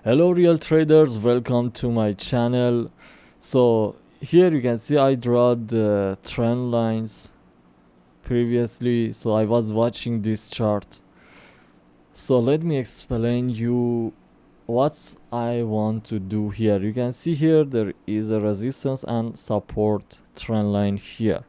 Hello real traders, welcome to my channel. So here you can see I draw the trend lines previously, so I was watching this chart. So let me explain you what I want to do here. You can see here there is a resistance and support trend line here.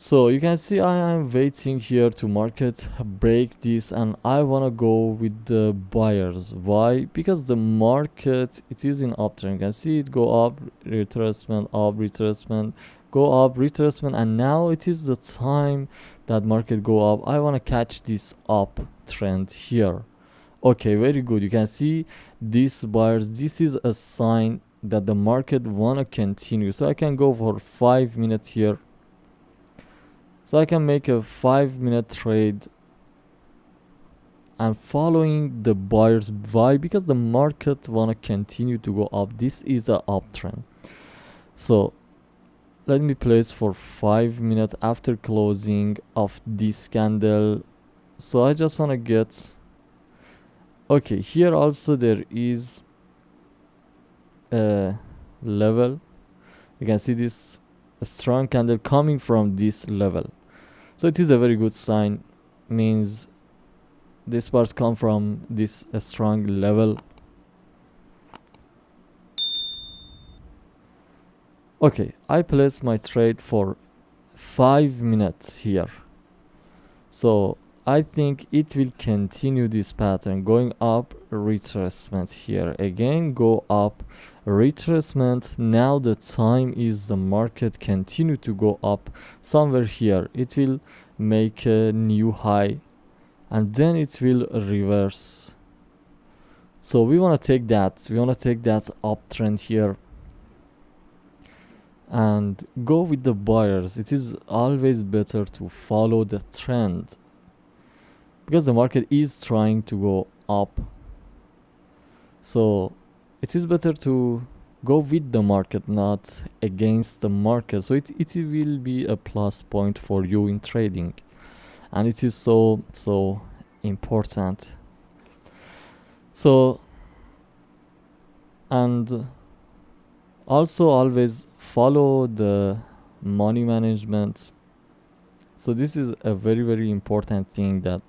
So you can see I am waiting here to market break this, and I want to go with the buyers. Why? Because the market, it is in uptrend. You can see it go up, retracement, up, retracement, go up, retracement, and now it is the time that market go up. I want to catch this up trend here. Okay, very good. You can see these buyers, this is a sign that the market want to continue. So I can go for 5 minutes here. So I can make a 5-minute trade and following the buyers. Why? Because the market wanna continue to go up. This is a uptrend. So let me place for 5 minutes after closing of this candle. So I just wanna get, okay, here also there is a level. You can see this strong candle coming from this level. So it is a very good sign, means this bars come from this strong level. Okay, I place my trade for 5 minutes here. So I think it will continue this pattern, going up, retracement here, again go up, retracement. Now the time is the market continue to go up somewhere here. It will make a new high and then it will reverse. So we want to take that, uptrend here and go with the buyers. It is always better to follow the trend because the market is trying to go up. So it is better to go with the market, not against the market. So it will be a plus point for you in trading, and it is so important. So, and also always follow the money management. So this is a very important thing that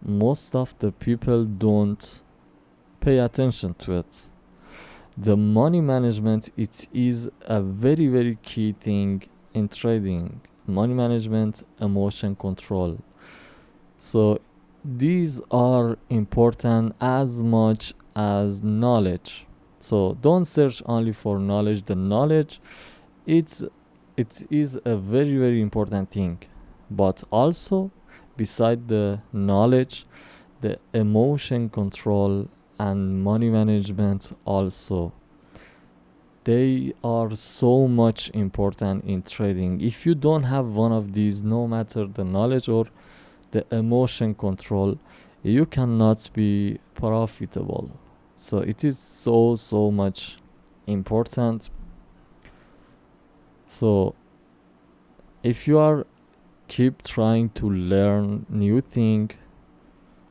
most of the people don't pay attention to it. The money management, it is a very key thing in trading. Money management, emotion control. So these are important as much as knowledge. So don't search only for knowledge. The knowledge, it is a very important thing, but also beside the knowledge, the emotion control and money management also, they are so much important in trading. If you don't have one of these, no matter the knowledge or the emotion control, you cannot be profitable. So it is so much important. So if you are keep trying to learn new thing,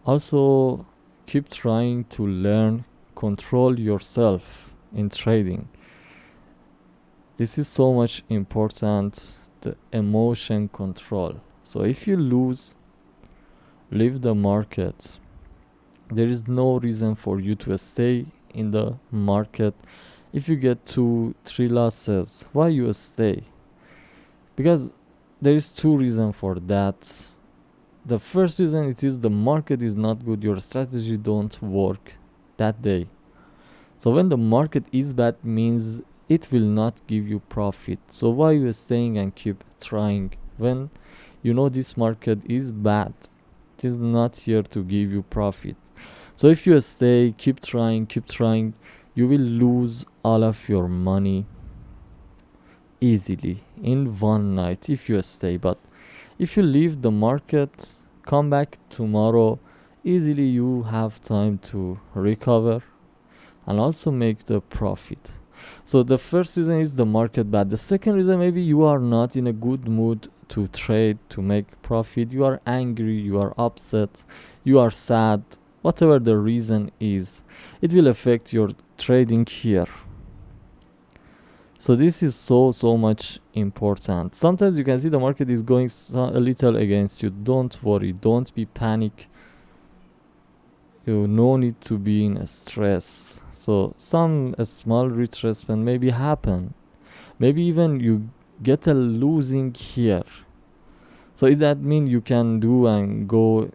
also keep trying to learn control yourself in trading. This is so much important, the emotion control. So if you lose, leave the market. There is no reason for you to stay in the market. If you get 2-3 losses, why you stay? Because there is 2 reasons for that. The first reason, it is the market is not good, your strategy don't work that day. So when the market is bad, means it will not give you profit. So why you staying and keep trying when you know this market is bad? It is not here to give you profit. So if you stay, keep trying, you will lose all of your money easily in one night if you stay. But if you leave the market, come back tomorrow, easily you have time to recover and also make the profit. So the first reason is the market bad. The second reason, maybe you are not in a good mood to trade, to make profit. You are angry, you are upset, you are sad. whatever the reason is, it will affect your trading here. So this is so much important. Sometimes you can see the market is going a little against you. Don't worry, don't be panic. You no need to be in a stress. So a small retracement maybe happen. Maybe even you get a losing here. So is that mean you can do and go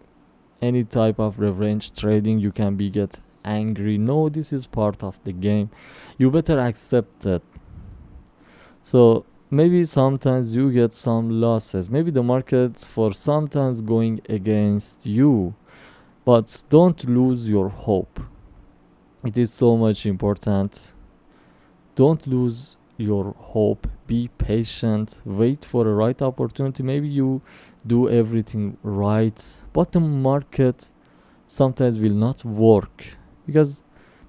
any type of revenge trading? You can be get angry? No, this is part of the game. You better accept it. So maybe sometimes you get some losses. Maybe the market for sometimes going against you, but don't lose your hope. It is so much important. Don't lose your hope. Be patient. Wait for the right opportunity. Maybe you do everything right, but the market sometimes will not work, because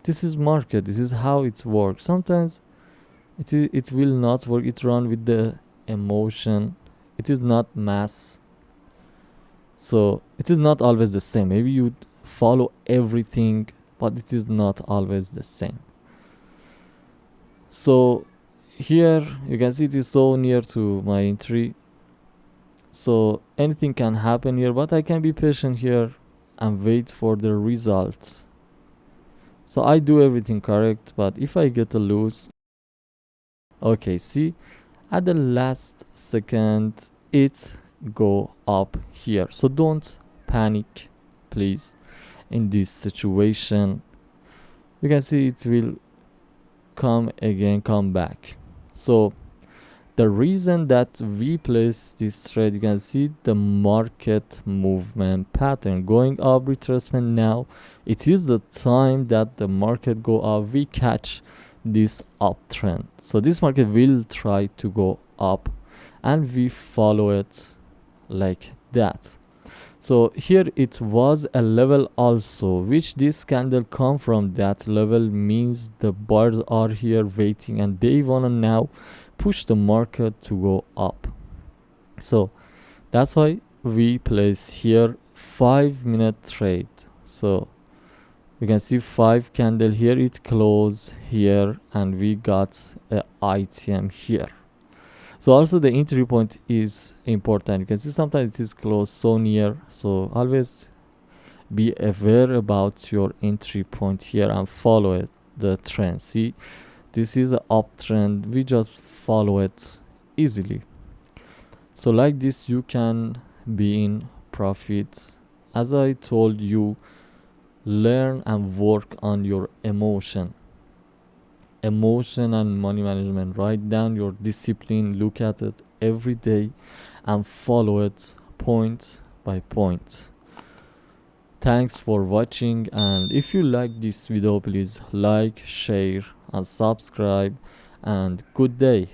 this is market. This is how it works. Sometimes it will not work. It run with the emotion. It is not mass. So it is not always the same. Maybe you follow everything, but it is not always the same. So here you can see it is so near to my entry. So anything can happen here, but I can be patient here and wait for the result. So I do everything correct, but if I get a lose, okay, see, at the last second it go up here. So don't panic, please. In this situation, you can see it will come back. So the reason that we place this trade, you can see the market movement pattern going up, retracement. Now it is the time that the market go up, we catch this uptrend. So this market will try to go up and we follow it like that. So here it was a level also, which this candle come from that level, means the buyers are here waiting and they wanna now push the market to go up. So that's why we place here 5-minute trade. So you can see 5 candle here, it closed here and we got a ITM here. So also the entry point is important. You can see sometimes it is close so near. So always be aware about your entry point here and follow it, the trend. See, this is an uptrend. We just follow it easily. So like this you can be in profit. As I told you, learn and work on your emotion and money management. Write down your discipline, look at it every day and follow it point by point. Thanks for watching, and if you like this video, please like, share and subscribe, and good day.